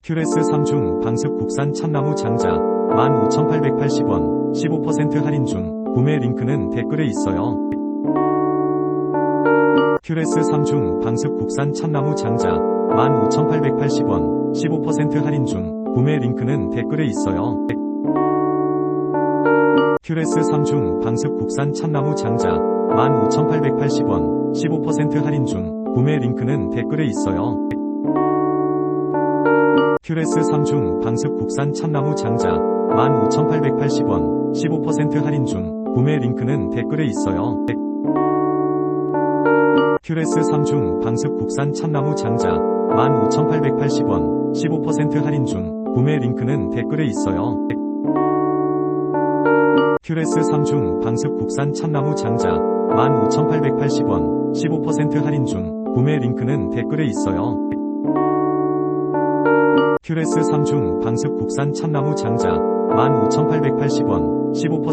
큐레스 3중 방습 국산 참나무 장자 15,880원 15% 할인 중. 구매 링크는 댓글에 있어요. 큐레스 3중 방습 국산 참나무 장자 15,880원 15% 할인 중. 구매 링크는 댓글에 있어요. 큐레스 3중 방습 국산 참나무 장자 15,880원 15% 할인 중. 구매 링크는 댓글에 있어요. 큐레스 3중 방습 국산 참나무 장자 15,880원 15% 할인 중. 구매 링크는 댓글에 있어요. 큐레스 3중 방습 국산 참나무 장자 15,880원 15% 할인 중. 구매 링크는 댓글에 있어요. 큐레스 3중 방습 국산 참나무 장자 15,880원 15% 할인 중. 구매 링크는 댓글에 있어요. 큐레스 3중 방습 국산 참나무 장자 15,880원 15%